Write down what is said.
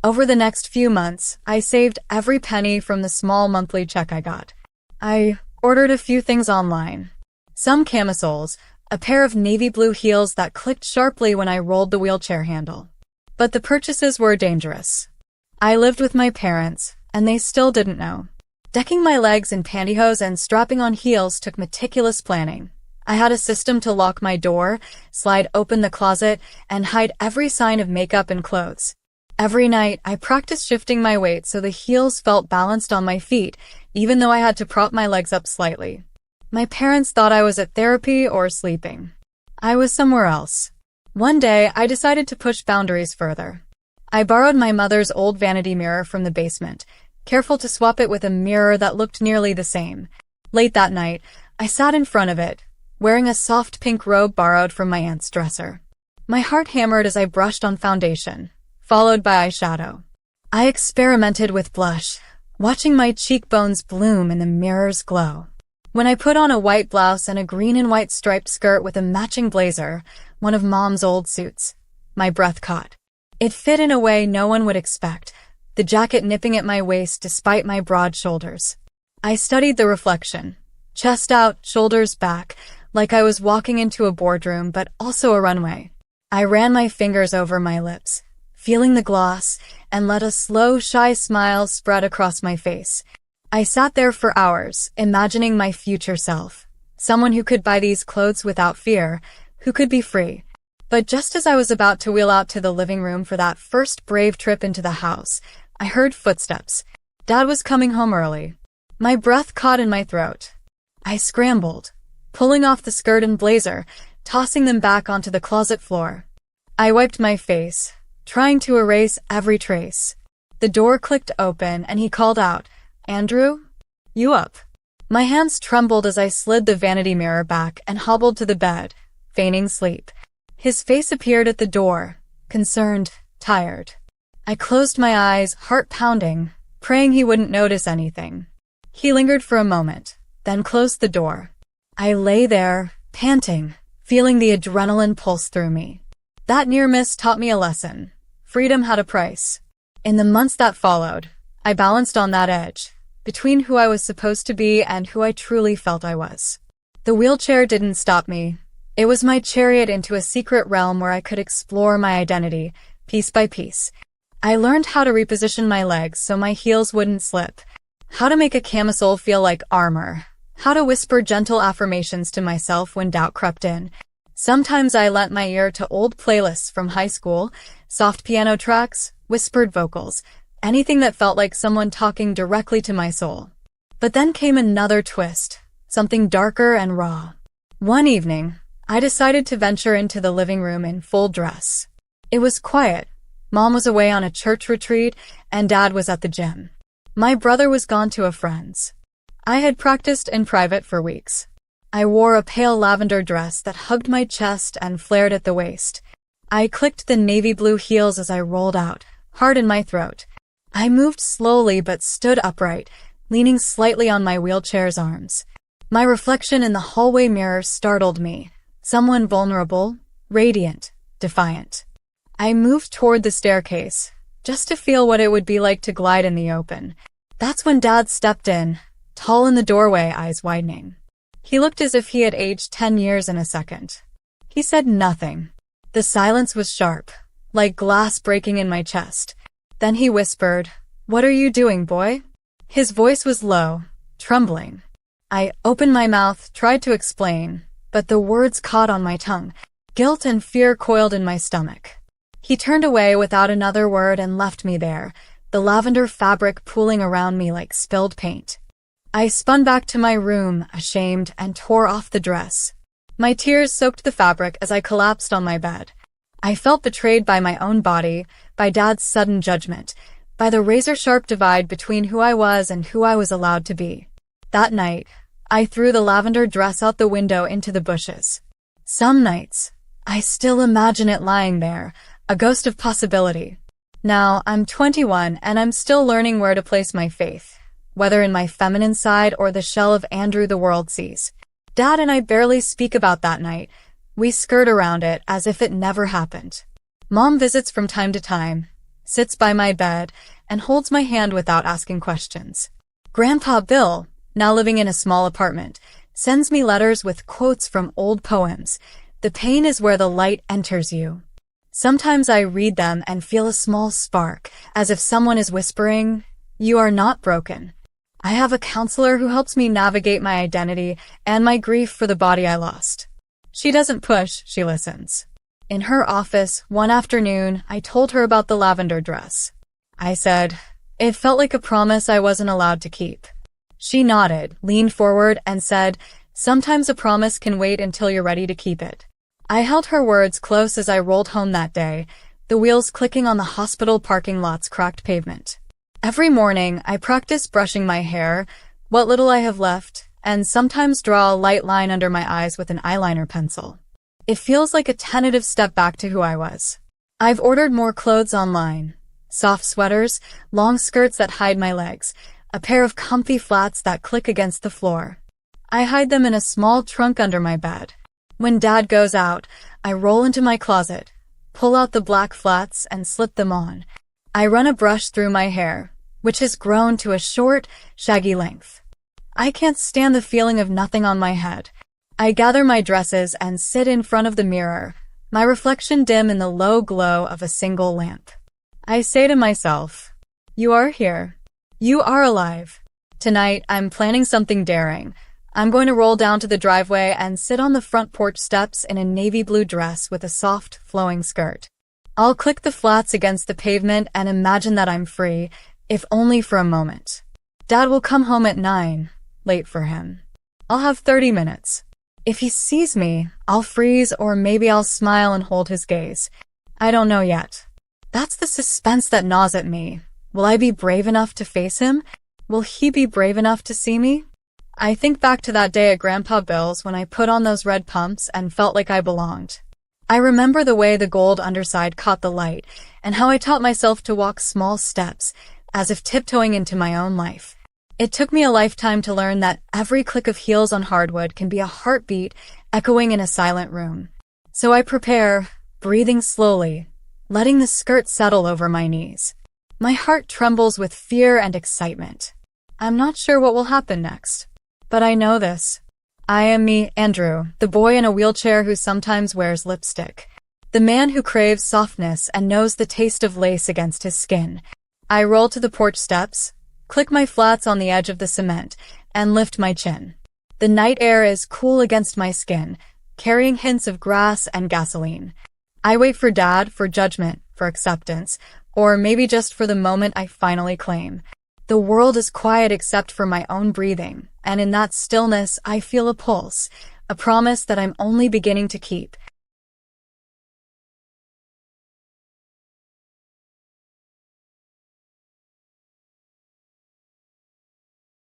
Over the next few months, I saved every penny from the small monthly check I got. I ordered a few things online. Some camisoles, a pair of navy blue heels that clicked sharply when I rolled the wheelchair handle. But the purchases were dangerous. I lived with my parents, and they still didn't know. Decking my legs in pantyhose and strapping on heels took meticulous planning. I had a system to lock my door, slide open the closet, and hide every sign of makeup and clothes. Every night, I practiced shifting my weight so the heels felt balanced on my feet, even though I had to prop my legs up slightly. My parents thought I was at therapy or sleeping. I was somewhere else. One day, I decided to push boundaries further. I borrowed my mother's old vanity mirror from the basement, careful to swap it with a mirror that looked nearly the same. Late that night, I sat in front of it, wearing a soft pink robe borrowed from my aunt's dresser. My heart hammered as I brushed on foundation, followed by eyeshadow. I experimented with blush, watching my cheekbones bloom in the mirror's glow. When I put on a white blouse and a green and white striped skirt with a matching blazer, one of Mom's old suits, my breath caught. It fit in a way no one would expect, the jacket nipping at my waist despite my broad shoulders. I studied the reflection, chest out, shoulders back, like I was walking into a boardroom but also a runway. I ran my fingers over my lips, feeling the gloss, and let a slow, shy smile spread across my face. I sat there for hours, imagining my future self, someone who could buy these clothes without fear, who could be free. But just as I was about to wheel out to the living room for that first brave trip into the house, I heard footsteps. Dad was coming home early. My breath caught in my throat. I scrambled, pulling off the skirt and blazer, tossing them back onto the closet floor. I wiped my face, trying to erase every trace. The door clicked open and he called out, "Andrew? You up?" My hands trembled as I slid the vanity mirror back and hobbled to the bed, feigning sleep. His face appeared at the door, concerned, tired. I closed my eyes, heart pounding, praying he wouldn't notice anything. He lingered for a moment, then closed the door. I lay there, panting, feeling the adrenaline pulse through me. That near miss taught me a lesson. Freedom had a price. In the months that followed, I balanced on that edge, between who I was supposed to be and who I truly felt I was. The wheelchair didn't stop me. It was my chariot into a secret realm where I could explore my identity, piece by piece. I learned how to reposition my legs so my heels wouldn't slip, how to make a camisole feel like armor, how to whisper gentle affirmations to myself when doubt crept in. Sometimes I lent my ear to old playlists from high school, soft piano tracks, whispered vocals, anything that felt like someone talking directly to my soul. But then came another twist, something darker and raw. One evening, I decided to venture into the living room in full dress. It was quiet. Mom was away on a church retreat, and Dad was at the gym. My brother was gone to a friend's. I had practiced in private for weeks. I wore a pale lavender dress that hugged my chest and flared at the waist. I clicked the navy blue heels as I rolled out, heart in my throat. I moved slowly but stood upright, leaning slightly on my wheelchair's arms. My reflection in the hallway mirror startled me. Someone vulnerable, radiant, defiant. I moved toward the staircase, just to feel what it would be like to glide in the open. That's when Dad stepped in, tall in the doorway, eyes widening. He looked as if he had aged 10 years in a second. He said nothing. The silence was sharp, like glass breaking in my chest. Then he whispered, "What are you doing, boy?" His voice was low, trembling. I opened my mouth, tried to explain, but the words caught on my tongue. Guilt and fear coiled in my stomach. He turned away without another word and left me there, the lavender fabric pooling around me like spilled paint. I spun back to my room, ashamed, and tore off the dress. My tears soaked the fabric as I collapsed on my bed. I felt betrayed by my own body, by Dad's sudden judgment, by the razor-sharp divide between who I was and who I was allowed to be. That night, I threw the lavender dress out the window into the bushes. Some nights, I still imagine it lying there, a ghost of possibility. Now, I'm 21 and I'm still learning where to place my faith, whether in my feminine side or the shell of Andrew the world sees. Dad and I barely speak about that night. We skirt around it as if it never happened. Mom visits from time to time, sits by my bed, and holds my hand without asking questions. Grandpa Bill, now living in a small apartment, sends me letters with quotes from old poems. The pain is where the light enters you. Sometimes I read them and feel a small spark, as if someone is whispering, "You are not broken." I have a counselor who helps me navigate my identity and my grief for the body I lost. She doesn't push, she listens. In her office, one afternoon, I told her about the lavender dress. I said, it felt like a promise I wasn't allowed to keep. She nodded, leaned forward, and said, sometimes a promise can wait until you're ready to keep it. I held her words close as I rolled home that day, the wheels clicking on the hospital parking lot's cracked pavement. Every morning, I practice brushing my hair, what little I have left, and sometimes draw a light line under my eyes with an eyeliner pencil. It feels like a tentative step back to who I was. I've ordered more clothes online. Soft sweaters, long skirts that hide my legs, a pair of comfy flats that click against the floor. I hide them in a small trunk under my bed. When Dad goes out, I roll into my closet, pull out the black flats and slip them on. I run a brush through my hair, which has grown to a short, shaggy length. I can't stand the feeling of nothing on my head. I gather my dresses and sit in front of the mirror, my reflection dim in the low glow of a single lamp. I say to myself, you are here. You are alive. Tonight, I'm planning something daring. I'm going to roll down to the driveway and sit on the front porch steps in a navy blue dress with a soft, flowing skirt. I'll click the flats against the pavement and imagine that I'm free, if only for a moment. Dad will come home at 9, late for him. I'll have 30 minutes. If he sees me, I'll freeze or maybe I'll smile and hold his gaze. I don't know yet. That's the suspense that gnaws at me. Will I be brave enough to face him? Will he be brave enough to see me? I think back to that day at Grandpa Bill's when I put on those red pumps and felt like I belonged. I remember the way the gold underside caught the light and how I taught myself to walk small steps, as if tiptoeing into my own life. It took me a lifetime to learn that every click of heels on hardwood can be a heartbeat echoing in a silent room. So I prepare, breathing slowly, letting the skirt settle over my knees. My heart trembles with fear and excitement. I'm not sure what will happen next. But I know this. I am me, Andrew, the boy in a wheelchair who sometimes wears lipstick. The man who craves softness and knows the taste of lace against his skin. I roll to the porch steps, click my flats on the edge of the cement, and lift my chin. The night air is cool against my skin, carrying hints of grass and gasoline. I wait for Dad, for judgment, for acceptance, or maybe just for the moment I finally claim. The world is quiet except for my own breathing, and in that stillness I feel a pulse, a promise that I'm only beginning to keep.